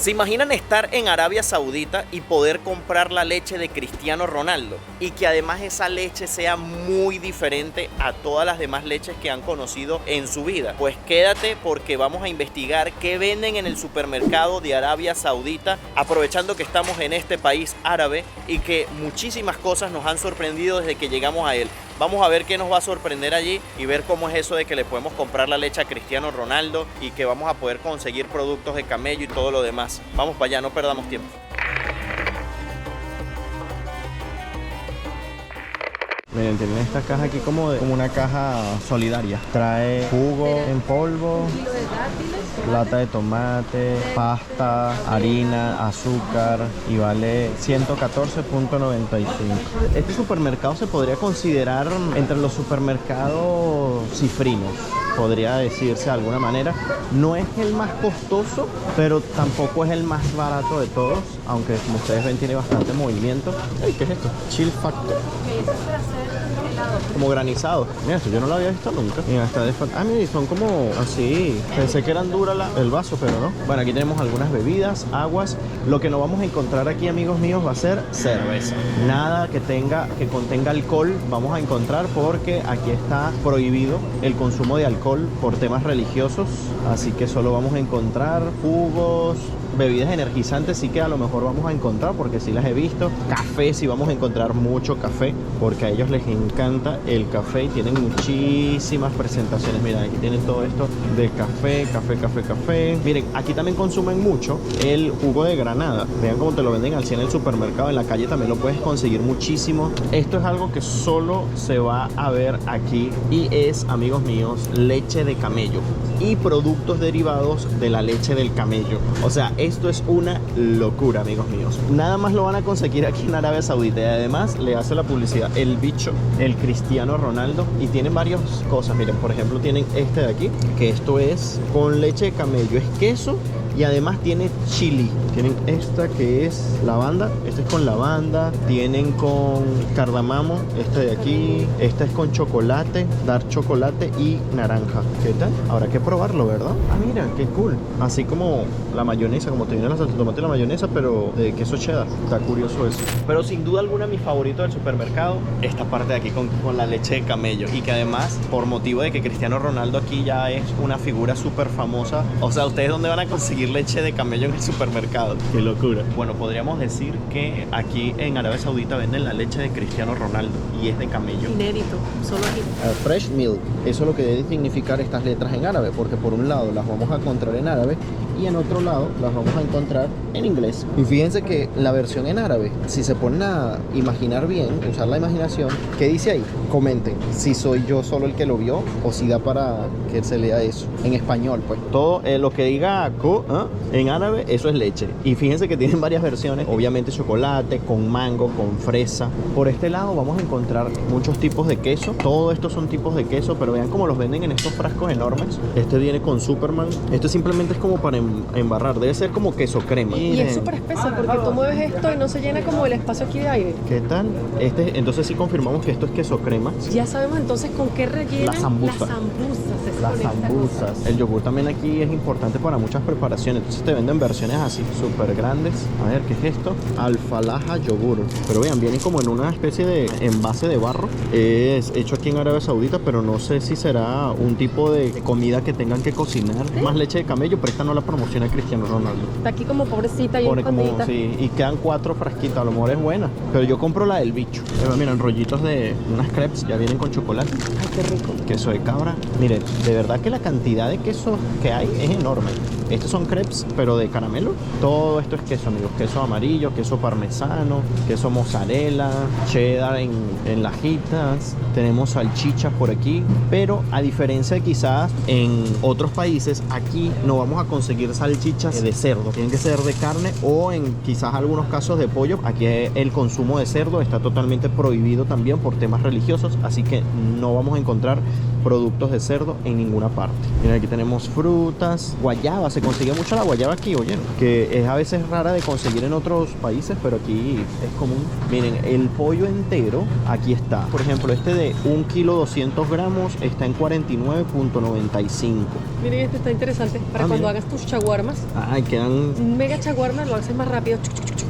¿Se imaginan estar en Arabia Saudita y poder comprar la leche de Cristiano Ronaldo? Y que además esa leche sea muy diferente a todas las demás leches que han conocido en su vida. Pues quédate porque vamos a investigar qué venden en el supermercado de Arabia Saudita, aprovechando que estamos en este país árabe y que muchísimas cosas nos han sorprendido desde que llegamos a él. Vamos a ver qué nos va a sorprender allí y ver cómo es eso de que le podemos comprar la leche a Cristiano Ronaldo y que vamos a poder conseguir productos de camello y todo lo demás. Vamos para allá, no perdamos tiempo. Miren, tienen esta caja aquí como una caja solidaria. Trae jugo en polvo, lata de tomate, pasta, harina, azúcar y vale 114.95. Este supermercado se podría considerar entre los supermercados cifrinos, podría decirse de alguna manera. No es el más costoso, pero tampoco es el más barato de todos, aunque como ustedes ven tiene bastante movimiento. Ay, ¿qué es esto? Chill Factor. Como granizado. Mira, esto yo no lo había visto nunca. Mira, está de... Ah, mira, son como así. Pensé que eran duras el vaso, pero no. Bueno, aquí tenemos algunas bebidas, aguas. Lo que no vamos a encontrar aquí, amigos míos, va a ser cerveza. Nada que contenga alcohol vamos a encontrar, porque aquí está prohibido el consumo de alcohol por temas religiosos. Así que solo vamos a encontrar jugos, bebidas energizantes sí que a lo mejor vamos a encontrar, porque sí las he visto. Café, sí vamos a encontrar mucho café, porque a ellos les encanta el café y tienen muchísimas presentaciones. Miren, aquí tienen todo esto de café. Miren, aquí también consumen mucho el jugo de granada. Vean cómo te lo venden al 100 en el supermercado. En la calle también lo puedes conseguir muchísimo. Esto es algo que solo se va a ver aquí y es, amigos míos, leche de camello y productos derivados de la leche del camello. O sea, esto es una locura, amigos míos. Nada más lo van a conseguir aquí en Arabia Saudita y además le hace la publicidad el bicho, el Cristiano Ronaldo, y tienen varias cosas. Miren, por ejemplo, tienen este de aquí, que esto es con leche de camello, es queso y además tiene chili. Tienen esta que es lavanda, este es con lavanda, tienen con cardamomo, este de aquí, esta es con chocolate, dark chocolate y naranja. ¿Qué tal? Habrá que probarlo, ¿verdad? Ah, mira, qué cool. Así como la mayonesa, como te viene la salsa de tomate y la mayonesa, pero de queso cheddar. Está curioso eso. Pero sin duda alguna mi favorito del supermercado, esta parte de aquí con la leche de camello, y que además, por motivo de que Cristiano Ronaldo aquí ya es una figura súper famosa. O sea, ¿ustedes dónde van a conseguir leche de camello en el supermercado? ¡Qué locura! Bueno, podríamos decir que aquí en Arabia Saudita venden la leche de Cristiano Ronaldo y es de camello. Inédito, solo aquí. Fresh milk, eso es lo que debe significar estas letras en árabe, porque por un lado las vamos a encontrar en árabe y en otro lado las vamos a encontrar en inglés. Y fíjense que la versión en árabe, si se ponen a imaginar bien, usar la imaginación, ¿qué dice ahí? Comenten si soy yo solo el que lo vio o si da para que se lea eso en español, pues. Todo lo que diga en árabe, eso es leche. Y fíjense que tienen varias versiones, obviamente chocolate, con mango, con fresa. Por este lado vamos a encontrar muchos tipos de queso. Todos estos son tipos de queso, pero vean cómo los venden en estos frascos enormes. Este viene con Superman. Esto simplemente es como para embarrar. Debe ser como queso crema. Y es súper espeso porque tú mueves esto y no se llena como el espacio aquí de aire. ¿Qué tal? Entonces sí confirmamos que esto es queso crema. Ya sabemos entonces con qué rellenan las zambusas. Las zambusas. El yogur también aquí es importante para muchas preparaciones. Entonces te venden versiones así, súper grandes. A ver, ¿qué es esto? Al-Falaha yogur. Pero vean, viene como en una especie de envase de barro. Es hecho aquí en Arabia Saudita, pero no sé si será un tipo de comida que tengan que cocinar. ¿Sí? Más leche de camello, pero esta no la promociona Cristiano Ronaldo. Está aquí como pobrecita y pone como, escondidita. sí, y quedan 4 frasquitas, a lo mejor es buena. Pero yo compro la del bicho. Miren, rollitos de unas crepes, ya vienen con chocolate. Ay, qué rico. Queso de cabra. Miren, de verdad que la cantidad de queso que hay es enorme. Estos son crepes, pero de caramelo. Todo esto es queso, amigos. Queso amarillo, queso parmesano, queso mozzarella, cheddar en lajitas. Tenemos salchichas por aquí. Pero a diferencia de quizás en otros países, aquí no vamos a conseguir salchichas de cerdo. Tienen que ser de carne o en quizás algunos casos de pollo. Aquí el consumo de cerdo está totalmente prohibido también por temas religiosos. Así que no vamos a encontrar productos de cerdo en ninguna parte. Miren, aquí tenemos frutas, guayaba, se consigue mucho la guayaba aquí, oye, que es a veces rara de conseguir en otros países, pero aquí es común. Miren, el pollo entero, aquí está. Por ejemplo, este de 1 kilo 200 gramos está en 49.95. Miren, este está interesante para cuando mira. hagas tus chaguarmas. Ay, quedan... Un mega chaguarma lo haces más rápido.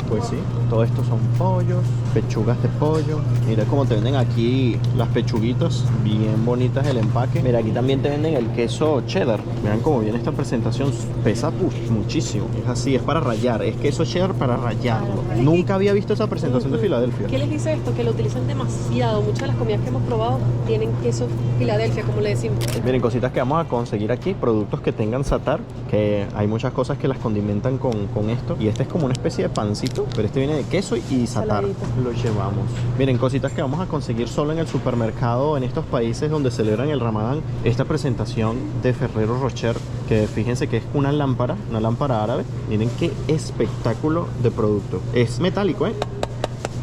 Pues sí, todo esto son pollos, pechugas de pollo. Mira cómo te venden aquí las pechuguitas, bien bonitas el empaque. Mira, aquí también te venden el queso cheddar. Miren cómo viene esta presentación, pesa muchísimo. Es así, es para rallar, es queso cheddar para rallarlo. Nunca había visto esa presentación de Filadelfia. ¿Qué les dice esto? Que lo utilizan demasiado. Muchas de las comidas que hemos probado tienen queso Filadelfia, como le decimos. Miren, cositas que vamos a conseguir aquí, productos que tengan satar, que hay muchas cosas que las condimentan con esto. Y este es como una especie de pancito, pero este viene de queso y satar. Saladito. Lo llevamos. Miren, cositas que vamos a conseguir solo en el supermercado en estos países donde celebran el Ramadán. Esta presentación de Ferrero Rocher, que fíjense que es una lámpara árabe. Miren qué espectáculo de producto. Es metálico, ¿eh?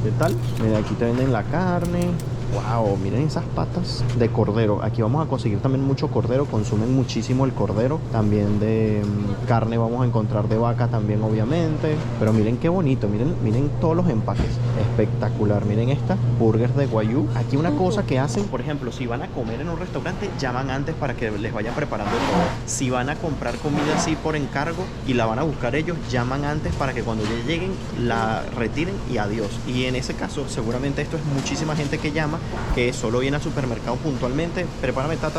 Metal. Miren, aquí te venden la carne. Wow, miren esas patas de cordero. Aquí vamos a conseguir también mucho cordero. Consumen muchísimo el cordero. También de carne vamos a encontrar de vaca también, obviamente. Pero miren qué bonito. Miren todos los empaques. Espectacular. Miren esta. Burgers de guayú. Aquí una cosa que hacen, por ejemplo, si van a comer en un restaurante, llaman antes para que les vayan preparando todo. Si van a comprar comida así por encargo y la van a buscar ellos, llaman antes para que cuando ya lleguen la retiren y adiós. Y en ese caso, seguramente esto es muchísima gente que llama, que solo viene al supermercado puntualmente, prepárame tal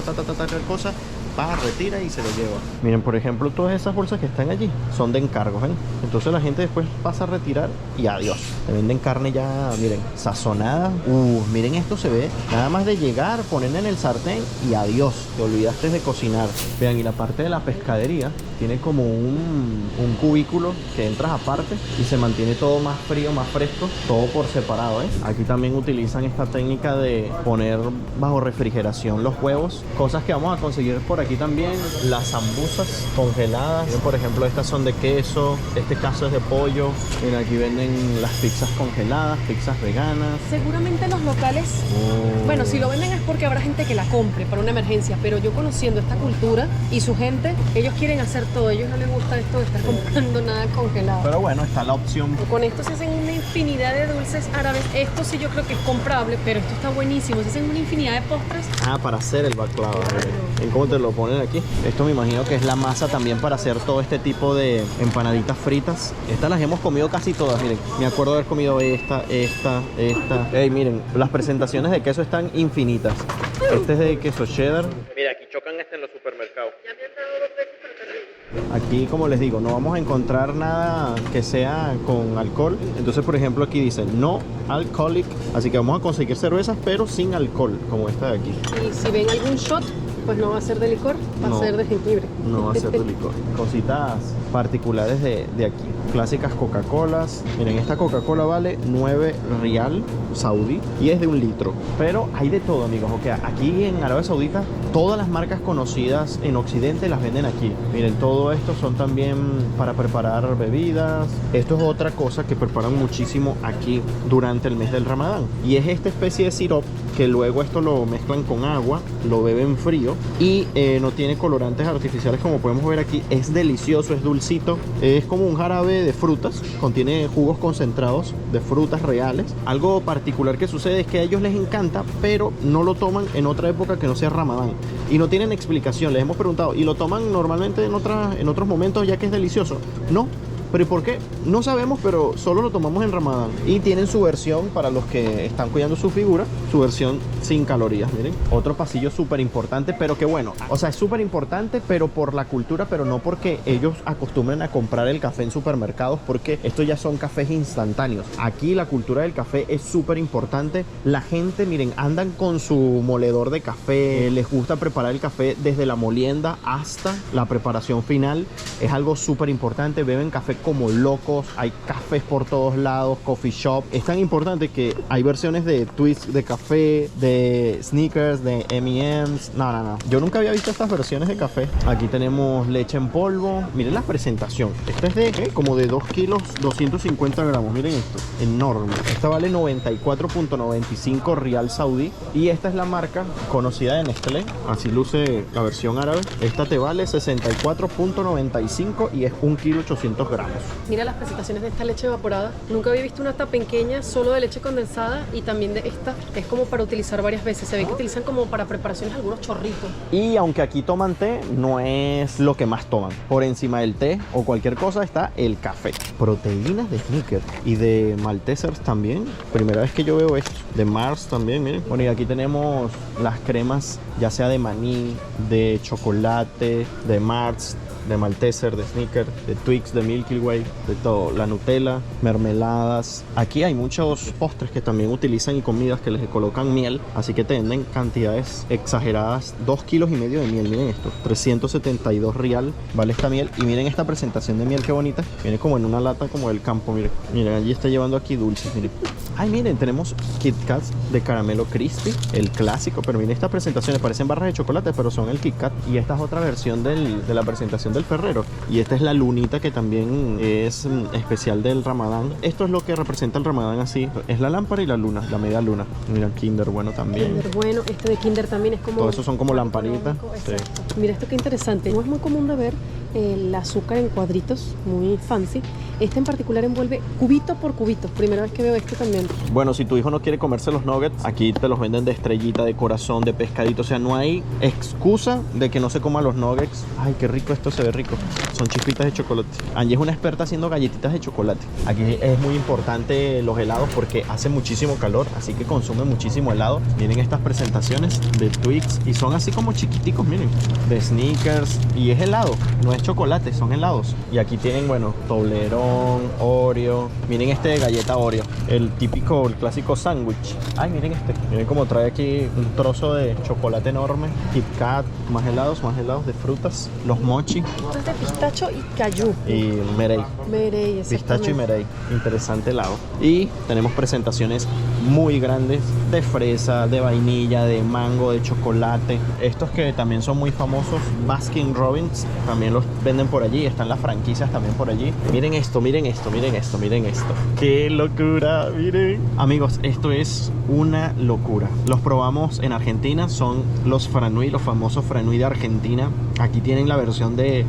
cosa, va, retira y se lo lleva. Miren, por ejemplo, todas esas bolsas que están allí son de encargos, ¿ven? Entonces la gente después pasa a retirar y adiós. Te venden carne ya, miren, sazonada. Miren, esto se ve nada más de llegar, ponerla en el sartén y adiós. Te olvidaste de cocinar. Vean, y la parte de la pescadería tiene como un cubículo que entras aparte y se mantiene todo más frío, más fresco, todo por separado, ¿eh? Aquí también utilizan esta técnica de poner bajo refrigeración los huevos, cosas que vamos a conseguir por aquí también. Las sambusas congeladas. Miren, por ejemplo, estas son de queso, este caso es de pollo. Miren, aquí venden las pizzas congeladas, pizzas veganas. Seguramente los locales, bueno, si lo venden es porque habrá gente que la compre para una emergencia, pero yo conociendo esta cultura y su gente, ellos quieren hacer todo, a ellos no les gusta esto de estar comprando nada congelado. Pero bueno, está la opción. Con esto se hacen una infinidad de dulces árabes. Esto sí yo creo que es comprable, pero esto está buenísimo. Se hacen una infinidad de postres. Para hacer el baklava. ¿En cómo te lo ponen aquí? Esto me imagino que es la masa también para hacer todo este tipo de empanaditas fritas. Estas las hemos comido casi todas, miren. Me acuerdo de haber comido esta. Ey, miren, las presentaciones de queso están infinitas. Este es de queso cheddar. Mira, aquí chocan en los supermercados. Ya me han dado 2 veces para acá arriba. Aquí, como les digo, no vamos a encontrar nada que sea con alcohol. Entonces, por ejemplo, aquí dice no alcoholic. Así que vamos a conseguir cervezas, pero sin alcohol, como esta de aquí. Y si ven algún shot, pues no va a ser de licor, va a ser de jengibre. No va a ser de licor. Cositas particulares de aquí. Clásicas Coca-Colas. Miren, esta Coca-Cola vale 9 rial saudí y es de 1 litro. Pero hay de todo, amigos. O sea, aquí en Arabia Saudita, todas las marcas conocidas en Occidente las venden aquí. Miren, todo esto son también para preparar bebidas. Esto es otra cosa que preparan muchísimo aquí durante el mes del Ramadán. Y es esta especie de sirope que luego esto lo mezclan con agua, lo beben frío y no tiene colorantes artificiales como podemos ver aquí. Es delicioso, es dulcito. Es como un jarabe de frutas, contiene jugos concentrados de frutas reales. Algo particular que sucede es que a ellos les encanta, pero no lo toman en otra época que no sea Ramadán. Y no tienen explicación, les hemos preguntado. ¿Y lo toman normalmente en otros momentos ya que es delicioso? No. ¿Pero y por qué? No sabemos, pero solo lo tomamos en Ramadán. Y tienen su versión, para los que están cuidando su figura, su versión sin calorías, miren. Otro pasillo súper importante, pero que bueno, o sea, es súper importante, pero por la cultura, pero no porque ellos acostumbren a comprar el café en supermercados, porque estos ya son cafés instantáneos. Aquí la cultura del café es súper importante. La gente, miren, andan con su moledor de café, les gusta preparar el café desde la molienda hasta la preparación final. Es algo súper importante, beben café como locos, hay cafés por todos lados, coffee shop. Es tan importante que hay versiones de Twist de café, de Snickers, de M&M's. No. Yo nunca había visto estas versiones de café. Aquí tenemos leche en polvo. Miren la presentación. Esta es de como de 2 kilos, 250 gramos. Miren esto, enorme. Esta vale 94.95 rial saudí. Y esta es la marca conocida de Nestlé. Así luce la versión árabe. Esta te vale 64.95 y es 1 kilo 800 gramos. probamos. Mira las presentaciones de esta leche evaporada. Nunca había visto una tan pequeña solo de leche condensada y también de esta. Es como para utilizar varias veces. Se ve que utilizan como para preparaciones algunos chorritos. Y aunque aquí toman té, no es lo que más toman. Por encima del té o cualquier cosa está el café. Proteínas de Snickers y de Maltesers también. Primera vez que yo veo esto. De Mars también, miren. Bueno, y aquí tenemos las cremas, ya sea de maní, de chocolate, de Mars, de Malteser, de Snickers, de Twix, de Milky Way, de todo, la Nutella, mermeladas. Aquí hay muchos postres que también utilizan y comidas que les colocan miel, así que te venden cantidades exageradas. 2,5 kilos de miel, miren esto, 372 rial vale esta miel. Y miren esta presentación de miel, qué bonita, viene como en una lata como del campo, miren, miren, allí está llevando aquí dulces, miren. Ay, miren, tenemos Kit Kats de caramelo crispy, el clásico, pero miren estas presentaciones, parecen barras de chocolate, pero son el Kit Kat. Y esta es otra versión de la presentación del Ferrero. Y esta es la lunita, que también es especial del Ramadán. Esto es lo que representa el Ramadán así. Es la lámpara y la luna, la media luna. Mira, Kinder Bueno también. Kinder Bueno, este de Kinder también es como... Todo eso son como lamparitas. Sí. Mira esto, qué interesante. No es muy común de ver el azúcar en cuadritos, muy fancy. Este en particular envuelve cubito por cubito. Primera vez que veo esto también. Bueno, si tu hijo no quiere comerse los nuggets, aquí te los venden de estrellita, de corazón, de pescadito. O sea, no hay excusa de que no se coma los nuggets. Ay, qué rico, esto se ve rico. Son chispitas de chocolate. Angie es una experta haciendo galletitas de chocolate. Aquí es muy importante los helados porque hace muchísimo calor, así que consume muchísimo helado. Miren estas presentaciones de Twix y son así como chiquiticos, miren. De Snickers, y es helado, no es chocolate, son helados. Y aquí tienen, bueno, Toblerone, Oreo. Miren este de galleta Oreo, el típico, el clásico sándwich. Ay, miren este. Miren cómo trae aquí un trozo de chocolate enorme. Kit Kat, más helados de frutas. Los mochi. Esto es de pistacho y cayú. Y merey. Merey, Pistacho y merey. Interesante helado. Y tenemos presentaciones muy grandes de fresa, de vainilla, de mango, de chocolate. Estos que también son muy famosos, Baskin Robbins, también los venden por allí. Están las franquicias también por allí. Miren esto, miren esto, miren esto, miren esto. ¡Qué locura! Miren. Amigos, esto es una locura. Los probamos en Argentina, son los Franui, los famosos Franui de Argentina. Aquí tienen la versión de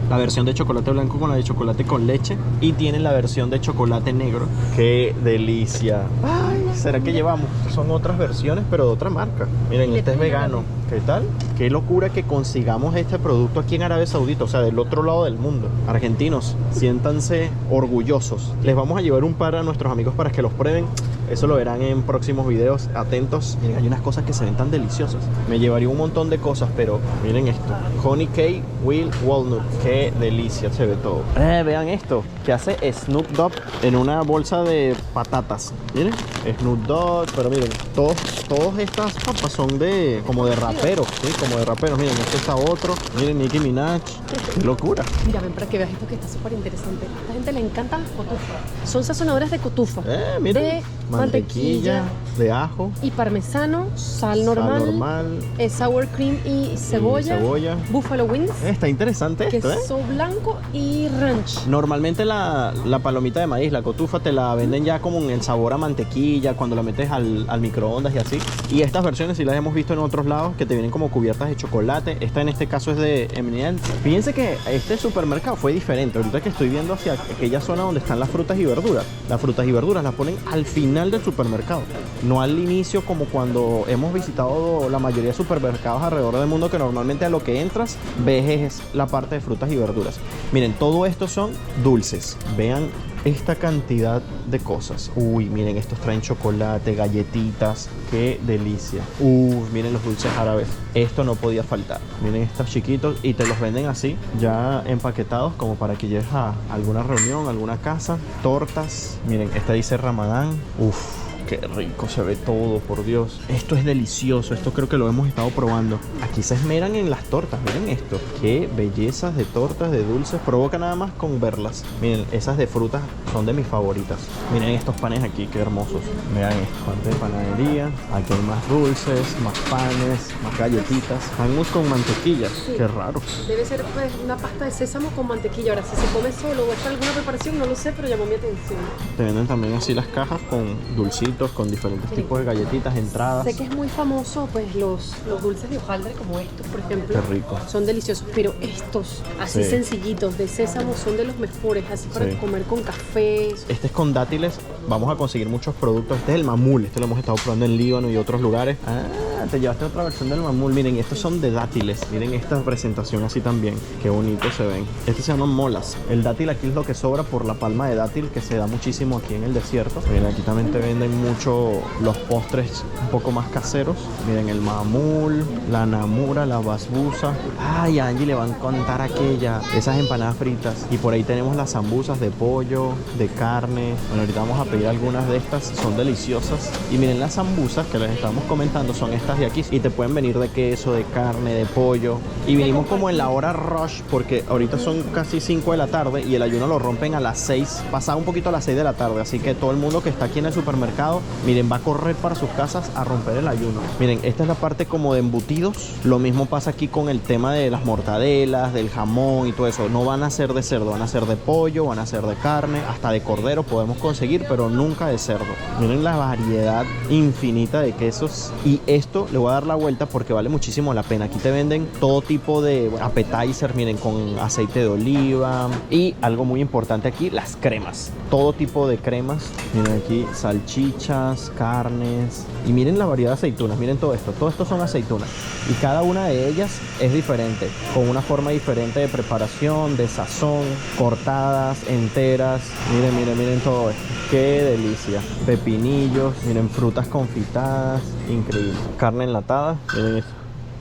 chocolate blanco con la de chocolate con leche, y tienen la versión de chocolate negro. ¡Qué delicia! ¡Ay! ¿Será que llevamos? Son otras versiones, pero de otra marca. Miren, este es vegano. ¿Qué tal? Qué locura que consigamos este producto aquí en Arabia Saudita, o sea, del otro lado del mundo. Argentinos, siéntanse orgullosos. Les vamos a llevar un par a nuestros amigos para que los prueben. Eso lo verán en próximos videos. Atentos. Miren, hay unas cosas que se ven tan deliciosas. Me llevaría un montón de cosas, pero miren esto. Honey Cake with Walnut. Qué delicia se ve todo. Vean esto. Que hace Snoop Dogg en una bolsa de patatas. Miren, Snoop Dogg. Pero miren, todas estas papas son como de raperos. Sí, como de raperos. Miren, este está otro. Miren, Nicki Minaj. Qué locura. Mira, ven para que veas esto que está súper interesante. A esta gente le encantan las cotufas. Son sazonadoras de cotufa. Miren. De mantequilla, de ajo y parmesano, sal normal, sour cream y cebolla, buffalo wings. Está interesante esto, queso blanco y ranch. Normalmente la palomita de maíz, la cotufa, te la venden ya como en el sabor a mantequilla cuando la metes al microondas y así. Y estas versiones sí las hemos visto en otros lados, que te vienen como cubiertas de chocolate. Esta en este caso es de M&M's. Fíjense que este supermercado fue diferente. Ahorita que estoy viendo hacia aquella zona donde están las frutas y verduras, las frutas y verduras las ponen al final del supermercado, no al inicio como cuando hemos visitado la mayoría de supermercados alrededor del mundo, que normalmente a lo que entras ves es la parte de frutas y verduras. Miren, todo esto son dulces. Vean esta cantidad de cosas. Uy, miren, estos traen chocolate, galletitas. Qué delicia. Miren los dulces árabes. Esto no podía faltar. Miren estos chiquitos, y te los venden así, ya empaquetados, como para que lleves a alguna reunión, alguna casa. Tortas. Miren, esta dice Ramadán. Qué rico se ve todo, por Dios. Esto es delicioso, esto creo que lo hemos estado probando. Aquí se esmeran en las tortas, miren esto. Qué bellezas de tortas, de dulces. Provoca nada más con verlas. Miren, esas de frutas son de mis favoritas. Miren estos panes aquí, qué hermosos. Vean esto, pan de panadería. Aquí hay más dulces, más panes, más galletitas. Hummus con mantequilla, sí. Qué raro. Debe ser pues una pasta de sésamo con mantequilla. Ahora, si se come solo o es para alguna preparación, no lo sé, pero llamó mi atención. Te venden también así las cajas con dulcitos, puestitos con diferentes tipos de galletitas, entradas. Sé que es muy famoso, pues, los dulces de hojaldre como estos, por ejemplo. Qué rico. Son deliciosos, pero estos, así Sí. sencillitos, de sésamo, son de los mejores, así para Sí. comer con café. Este es con dátiles, vamos a conseguir muchos productos. Este es el mamul, este lo hemos estado probando en Líbano y otros lugares. Ah, te llevaste otra versión del mamul. Miren, estos son de dátiles. Miren esta presentación así también. Qué bonito se ven. Este se llaman molas. El dátil aquí es lo que sobra por la palma de dátil que se da muchísimo aquí en el desierto. Miren, aquí también te venden mucho los postres un poco más caseros. Miren, el mamul, la namura, la basbusa. Ay, a Angie le van a contar aquella, esas empanadas fritas. Y por ahí tenemos las zambusas de pollo, de carne. Bueno, ahorita vamos a pedir algunas de estas, son deliciosas. Y miren, las zambusas que les estamos comentando son estas de aquí. Y te pueden venir de queso, de carne, de pollo. Y vinimos como en la hora rush, porque ahorita son casi 5 de la tarde y el ayuno lo rompen a las 6, pasado un poquito a las 6 de la tarde. Así que todo el mundo que está aquí en el supermercado, miren, va a correr para sus casas a romper el ayuno. Miren, esta es la parte como de embutidos. Lo mismo pasa aquí con el tema de las mortadelas, del jamón y todo eso. No van a ser de cerdo, van a ser de pollo, van a ser de carne, hasta de cordero podemos conseguir, pero nunca de cerdo. Miren la variedad infinita de quesos. Y esto le voy a dar la vuelta porque vale muchísimo la pena. Aquí te venden todo tipo de appetizer, miren, con aceite de oliva. Y algo muy importante aquí, las cremas. Todo tipo de cremas. Miren aquí, salchichas, carnes. Y miren la variedad de aceitunas. Miren todo esto. Todo esto son aceitunas. Y cada una de ellas es diferente, con una forma diferente de preparación, de sazón, cortadas, enteras. Miren, miren, miren todo esto. Qué delicia. Pepinillos, miren, frutas confitadas. Increíble. Carne enlatada, miren esto.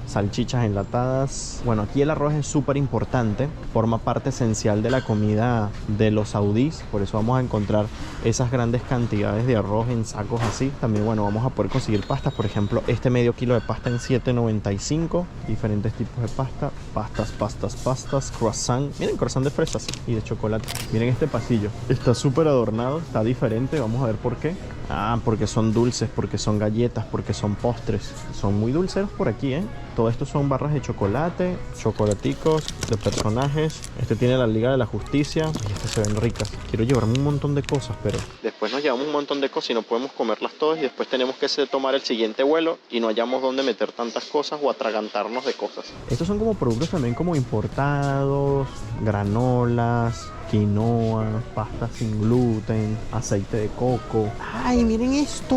Salchichas enlatadas. Bueno, aquí el arroz es súper importante, forma parte esencial de la comida de los saudíes, por eso vamos a encontrar esas grandes cantidades de arroz en sacos así. También, bueno, vamos a poder conseguir pastas, por ejemplo, este medio kilo de pasta en $7.95, diferentes tipos de pasta, pastas, croissant, miren, croissant de fresas y de chocolate. Miren este pasillo, está súper adornado, está diferente, vamos a ver por qué. Ah, porque son dulces, porque son galletas, porque son postres, son muy dulceros por aquí, Todo esto son barras de chocolate, chocolaticos de personajes. Este tiene la Liga de la Justicia y estas se ven ricas. Quiero llevarme un montón de cosas, pero después nos llevamos un montón de cosas y no podemos comerlas todas y después tenemos que tomar el siguiente vuelo y no hallamos dónde meter tantas cosas o atragantarnos de cosas. Estos son como productos también como importados, granolas, quinoa, pasta sin gluten, aceite de coco. ¡Ay, miren esto!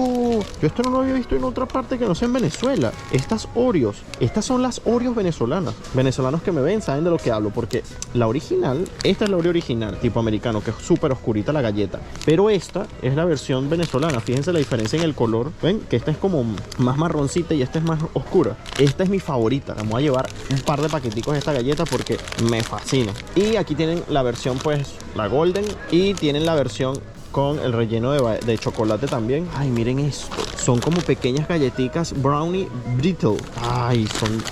Yo esto no lo había visto en otra parte que no sea en Venezuela. Estas Oreos, estas son las Oreos venezolanas. Venezolanos que me ven saben de lo que hablo, porque la original, esta es la Oreo original, tipo americano, que es súper oscurita la galleta. Pero esta es la versión venezolana. Fíjense la diferencia en el color. ¿Ven? Que esta es como más marroncita y esta es más oscura. Esta es mi favorita. La voy a llevar un par de paqueticos de esta galleta porque me fascina. Y aquí tienen la versión, pues, la golden, y tienen la versión con el relleno de chocolate también. Ay, miren esto. Son como pequeñas galletitas brownie brittle. Ay,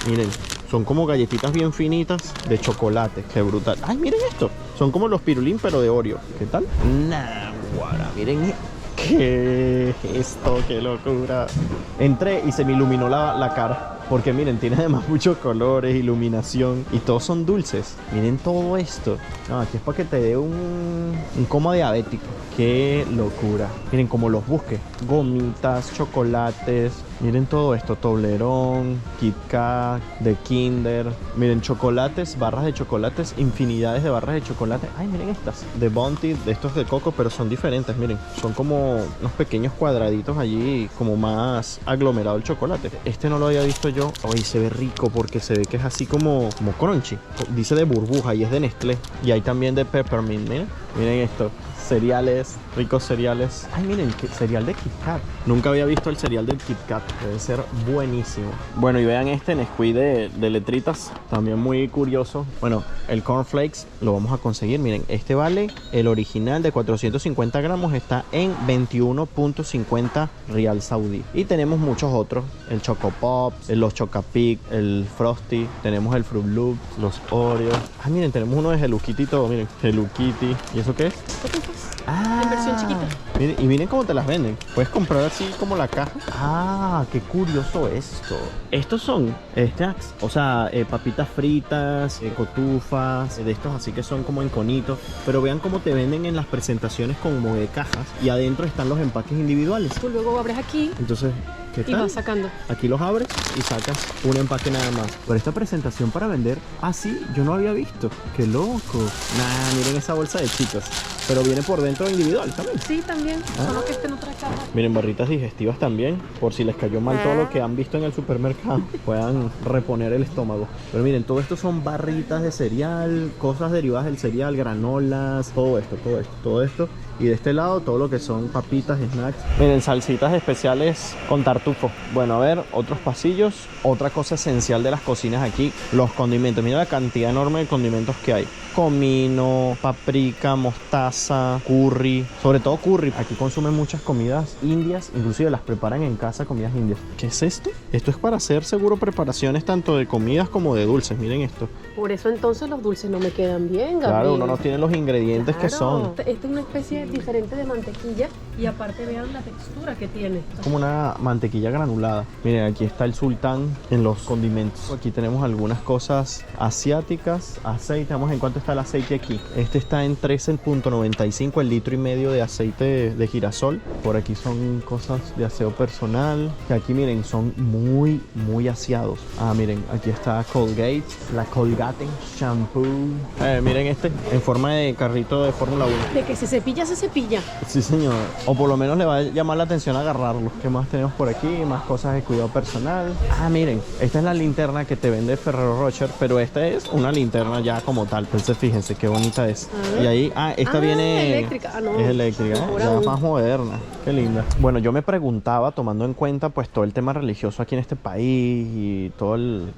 miren, son como galletitas bien finitas de chocolate. Qué brutal. Ay, miren esto. Son como los pirulín, pero de Oreo. ¿Qué tal? Nah, guara. Miren qué esto, qué locura. Entré y se me iluminó la cara. Porque miren, tiene además muchos colores, iluminación y todos son dulces. Miren todo esto. No, aquí es para que te dé un coma diabético. Qué locura. Miren cómo los busque. Gomitas, chocolates. Miren todo esto. Toblerón, Kit Kat, de Kinder. Miren, chocolates, barras de chocolates, infinidades de barras de chocolate. Ay, miren estas. De Bounty, de estos de coco, pero son diferentes. Miren, son como unos pequeños cuadraditos allí, como más aglomerado el chocolate. Este no lo había visto yo. Ay, se ve rico porque se ve que es así como crunchy. Dice de burbuja y es de Nestlé. Y hay también de Peppermint. Miren esto. Cereales, ricos cereales. Ay, miren, cereal de Kit Kat. Nunca había visto el cereal del Kit Kat. Debe ser buenísimo. Bueno, y vean este Nesquik de letritas. También muy curioso. Bueno, el cornflakes lo vamos a conseguir. Miren, este vale, el original de 450 gramos está en 21.50 Rial Saudí. Y tenemos muchos otros. El Choco Pops, los Chocapic, el Frosty. Tenemos el Fruit Loop, los Oreos. Ah, miren, tenemos uno de Hello Kitty y todo. Miren, Hello Kitty. ¿Y eso qué es? En versión chiquita. Miren, y miren cómo te las venden. Puedes comprar así como la caja. Ah, qué curioso esto. Estos son snacks, o sea, papitas fritas, cotufas, de estos así que son como en conitos. Pero vean cómo te venden en las presentaciones como de cajas y adentro están los empaques individuales. Tú luego abres aquí Entonces, ¿qué y tal? vas sacando. Aquí los abres y sacas un empaque nada más. Pero esta presentación para vender así, yo no había visto. ¡Qué loco! Nah, miren esa bolsa de chicos. Pero viene por dentro individual también. Sí, también. Solo que está en otra caja. Miren, barritas digestivas también, por si les cayó mal todo lo que han visto en el supermercado, puedan reponer el estómago. Pero miren, todo esto son barritas de cereal, cosas derivadas del cereal, granolas, todo esto. Y de este lado todo lo que son papitas, snacks. Miren, salsitas especiales con tartufo. Bueno, a ver, otros pasillos. Otra cosa esencial de las cocinas aquí, los condimentos. Mira la cantidad enorme de condimentos que hay. Comino, paprika, mostaza, curry. Sobre todo curry. Aquí consumen muchas comidas indias. Inclusive las preparan en casa, comidas indias. ¿Qué es esto? Esto es para hacer seguro preparaciones tanto de comidas como de dulces. Miren esto. Por eso entonces los dulces no me quedan bien, Gabriel. Claro, uno no tiene los ingredientes que son. Esta es una especie diferente de mantequilla y aparte vean la textura que tiene. Como una mantequilla granulada. Miren, aquí está el sultán en los condimentos. Aquí tenemos algunas cosas asiáticas. Aceite, vamos en cuánto está el aceite aquí. Este está en 13.95 el litro y medio de aceite de girasol. Por aquí son cosas de aseo personal. Que aquí miren, son muy aseados. Ah, miren, aquí está Colgate, la Colgate Shampoo. Miren este, en forma de carrito de Fórmula 1. De que se cepilla, se cepilla. Sí, señor. O por lo menos le va a llamar la atención agarrarlo. ¿Qué más tenemos por aquí? Más cosas de cuidado personal. Ah, miren, esta es la linterna que te vende Ferrero Rocher, pero esta es una linterna ya como tal. Entonces fíjense qué bonita es. Y ahí, esta viene... eléctrica. Ah, no. Es eléctrica, Mejor ya aún. más moderna. Qué linda. Bueno, yo me preguntaba, tomando en cuenta pues todo el tema religioso aquí en este país y todo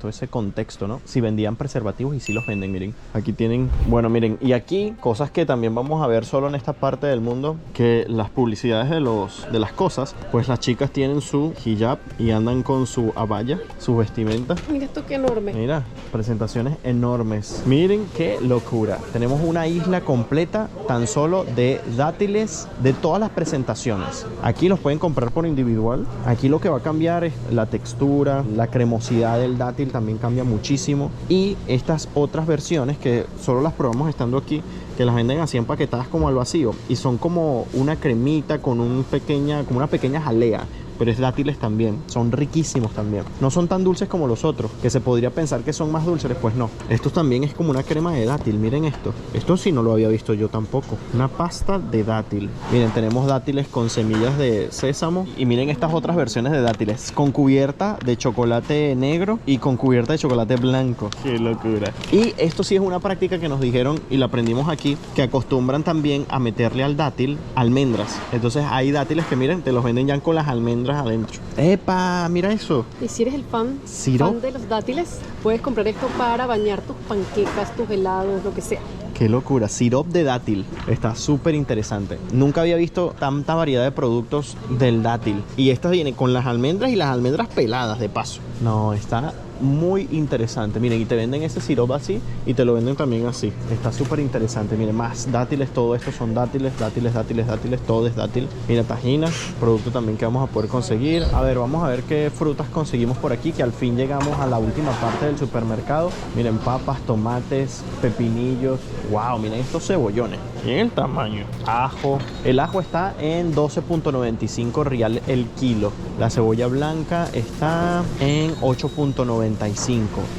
ese contexto, ¿no? Si vendían preservativos y sí los venden, miren. Aquí tienen, bueno, miren, y aquí cosas que también vamos a ver solo en esta parte del mundo, que las publicidades de las cosas, pues las chicas tienen su hijab y andan con su abaya, su vestimenta. Mira esto qué enorme. Mira, presentaciones enormes. Miren qué locura. Tenemos una isla completa tan solo de dátiles de todas las presentaciones. Aquí los pueden comprar por individual. Aquí lo que va a cambiar es la textura, la cremosidad del dátil también cambia muchísimo. Y estas otras versiones que solo las probamos estando aquí, que las venden así empaquetadas como al vacío y son como una cremita con como una pequeña jalea. Pero es dátiles también, son riquísimos también. No son tan dulces como los otros, que se podría pensar que son más dulces, pues no. Esto también es como una crema de dátil, miren esto. Esto sí no lo había visto yo tampoco. Una pasta de dátil. Miren, tenemos dátiles con semillas de sésamo. Y miren estas otras versiones de dátiles, con cubierta de chocolate negro y con cubierta de chocolate blanco. ¡Qué locura! Y esto sí es una práctica que nos dijeron y la aprendimos aquí, que acostumbran también a meterle al dátil almendras. Entonces hay dátiles que miren, te los venden ya con las almendras adentro. ¡Epa! Mira eso. Y si eres el fan ¿Sirope? de los dátiles, puedes comprar esto para bañar tus panquecas, tus helados, lo que sea. ¡Qué locura! Sirope de dátil. Está súper interesante. Nunca había visto tanta variedad de productos del dátil. Y esta viene con las almendras y las almendras peladas de paso. No, está muy interesante. Miren, y te venden ese sirope así y te lo venden también así. Está súper interesante. Miren, más dátiles, todo esto son dátiles, todo es dátil. Mira, tajinas, producto también que vamos a poder conseguir. A ver, vamos a ver qué frutas conseguimos por aquí, que al fin llegamos a la última parte del supermercado. Miren, papas, tomates, pepinillos. Wow, miren estos cebollones. Miren el tamaño. Ajo. El ajo está en 12.95 real el kilo. La cebolla blanca está en 8.95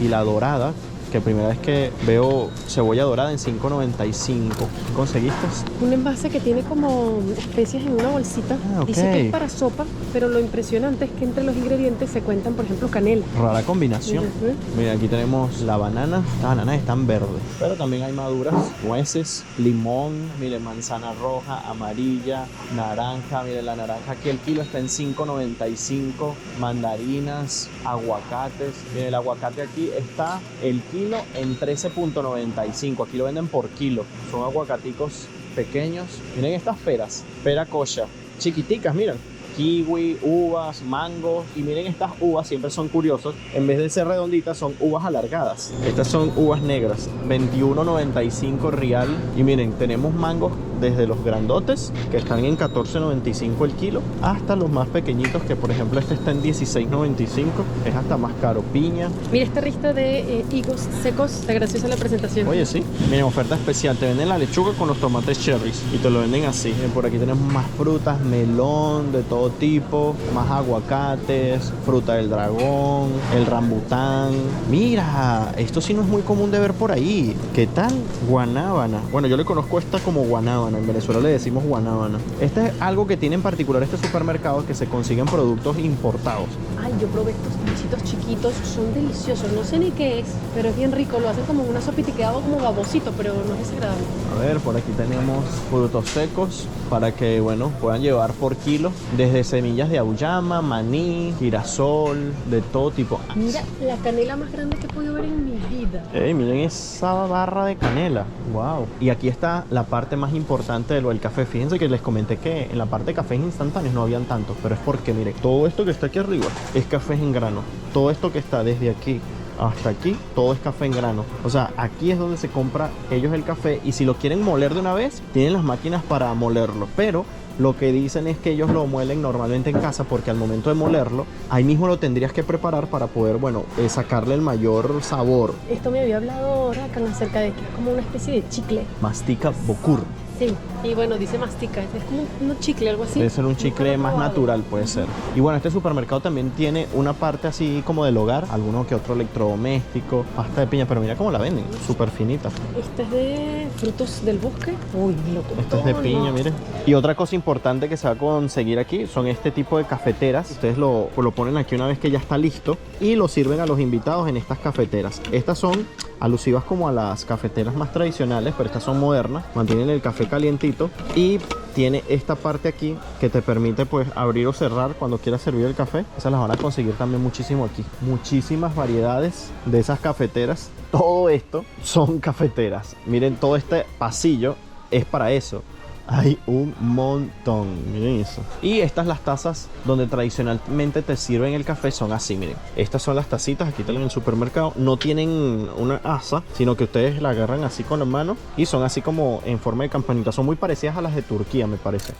y la dorada, que primera vez que veo cebolla dorada, en 5.95. ¿Conseguiste? Un envase que tiene como especias en una bolsita. Ah, ok. Dice que es para sopa, pero lo impresionante es que entre los ingredientes se cuentan, por ejemplo, canela. Rara combinación. Ujú. Mira, aquí tenemos la banana. Las bananas están verdes, pero también hay maduras. Nueces, limón, miren, manzana roja, amarilla, naranja. Miren, la naranja aquí el kilo está en 5.95. Mandarinas, aguacates. Miren, el aguacate aquí está el kilo en 13.95. Aquí lo venden por kilo. Son aguacaticos pequeños. Miren estas peras. Pera kosher. Chiquiticas, miren. Kiwi, uvas, mangos. Y miren estas uvas, siempre son curiosos. En vez de ser redonditas, son uvas alargadas. Estas son uvas negras. 21.95 real. Y miren, tenemos mangos desde los grandotes, que están en $14.95 el kilo, hasta los más pequeñitos, que por ejemplo este está en $16.95, es hasta más caro. Piña. Mira esta lista de higos secos, está graciosa la presentación. Oye, sí, miren, oferta especial, te venden la lechuga con los tomates cherries y te lo venden así. Por aquí tenemos más frutas, melón de todo tipo, más aguacates, fruta del dragón, el rambután. Mira, esto sí no es muy común de ver por ahí. ¿Qué tal? Guanábana. Bueno, yo le conozco esta como guanábana, en Venezuela le decimos guanábana. Este es algo que tiene en particular este supermercado, que se consiguen productos importados. Ay, yo probé estos bichitos chiquitos, son deliciosos, no sé ni qué es, pero es bien rico, lo hacen como una sopita y queda como babosito, pero no es desagradable. A ver, por aquí tenemos frutos secos para que, bueno, puedan llevar por kilo, desde semillas de auyama, maní, girasol, de todo tipo. Mira la canela más grande que he podido ver en mi vida. Ey, miren esa barra de canela, wow. Y aquí está la parte más importante de lo del café. Fíjense que les comenté que en la parte de cafés instantáneos no habían tantos, pero es porque, miren, todo esto que está aquí arriba es café en grano. Todo esto que está desde aquí hasta aquí, todo es café en grano. O sea, aquí es donde se compra ellos el café, y si lo quieren moler de una vez, tienen las máquinas para molerlo. Pero lo que dicen es que ellos lo muelen normalmente en casa, porque al momento de molerlo, ahí mismo lo tendrías que preparar para poder, bueno, sacarle el mayor sabor. Esto me había hablado Rakan acerca de que es como una especie de chicle. Mastica Bokur. Sí, y bueno, dice mastica, es como un chicle, algo así. Debe ser un chicle Nunca lo he más probado. natural, puede ser. Y bueno, este supermercado también tiene una parte así como del hogar, alguno que otro electrodoméstico, pasta de piña, pero mira cómo la venden, súper finita. Este es de frutos del bosque. Uy, loco. Esto es de piña, miren. Y otra cosa importante que se va a conseguir aquí son este tipo de cafeteras. Ustedes lo ponen aquí una vez que ya está listo y lo sirven a los invitados en estas cafeteras. Estas son alusivas como a las cafeteras más tradicionales, pero estas son modernas, mantienen el café calientito y tiene esta parte aquí que te permite pues abrir o cerrar cuando quieras servir el café. Esas las van a conseguir también muchísimo aquí. Muchísimas variedades de esas cafeteras. Todo esto son cafeteras. Miren, todo este pasillo es para eso. Hay un montón, miren eso. Y estas, las tazas donde tradicionalmente te sirven el café, son así, miren. Estas son las tacitas, aquí están en el supermercado. No tienen una asa, sino que ustedes la agarran así con la mano y son así como en forma de campanita. Son muy parecidas a las de Turquía, me parece.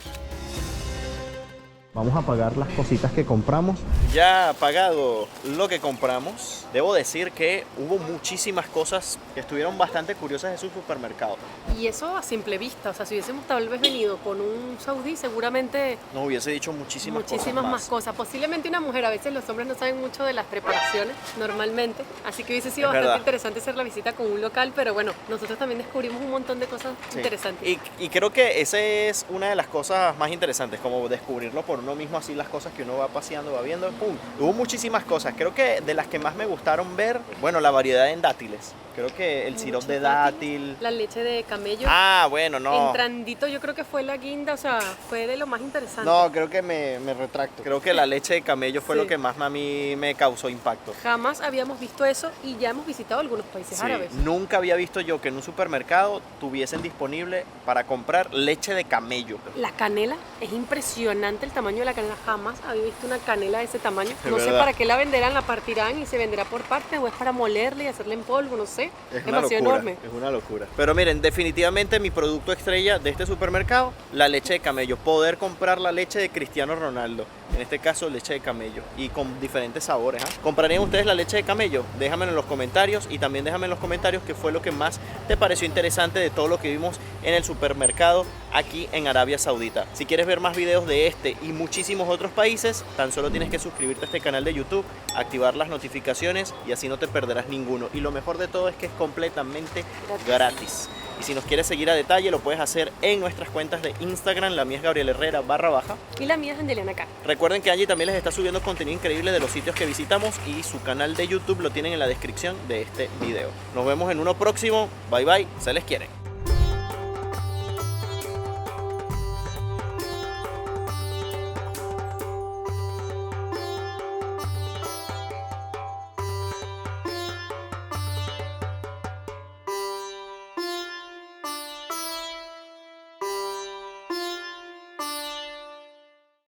Vamos a pagar las cositas que compramos. Ya pagado lo que compramos, debo decir que hubo muchísimas cosas que estuvieron bastante curiosas en su supermercado. Y eso a simple vista, o sea, si hubiésemos tal vez venido con un saudí, seguramente No hubiese dicho muchísimas más cosas. Posiblemente una mujer, a veces los hombres no saben mucho de las preparaciones normalmente, así que hubiese sido Es bastante verdad. interesante hacer la visita con un local, pero bueno, nosotros también descubrimos un montón de cosas Sí. interesantes. Y creo que esa es una de las cosas más interesantes, como descubrirlo por uno mismo, así las cosas que uno va paseando, va viendo. ¡Pum! Hubo muchísimas cosas. Creo que de las que más me gustaron ver, bueno, la variedad en dátiles. Creo que el sirope de dátil. La leche de camello. Ah, bueno, no. Entrandito, yo creo que fue la guinda, o sea, fue de lo más interesante. No, creo que me retracto. Creo que la leche de camello fue Sí. lo que más a mí me causó impacto. Jamás habíamos visto eso y ya hemos visitado algunos países Sí, árabes. nunca había visto yo que en un supermercado tuviesen disponible para comprar leche de camello. La canela, es impresionante el tamaño de la canela. Jamás había visto una canela de ese tamaño. Es No sé verdad. para qué la venderán, la partirán y se venderá por partes o es para molerla y hacerla en polvo, no sé. Es una demasiado locura, enorme. es una locura. Pero miren, definitivamente mi producto estrella de este supermercado, la leche de camello. Poder comprar la leche de Cristiano Ronaldo. En este caso, leche de camello. Y con diferentes sabores. ¿Ah? ¿Comprarían ustedes la leche de camello? Déjamelo en los comentarios. Y también déjame en los comentarios qué fue lo que más te pareció interesante de todo lo que vimos en el supermercado aquí en Arabia Saudita. Si quieres ver más videos de este y muchísimos otros países, tan solo tienes que suscribirte a este canal de YouTube, activar las notificaciones y así no te perderás ninguno. Y lo mejor de todo es que es completamente gratis. Y si nos quieres seguir a detalle, lo puedes hacer en nuestras cuentas de Instagram. La mía es Gabriel Herrera _. Y la mía es Angeliana K. Recuerden que Angie también les está subiendo contenido increíble de los sitios que visitamos y su canal de YouTube lo tienen en la descripción de este video. Nos vemos en uno próximo. Bye bye, se les quiere.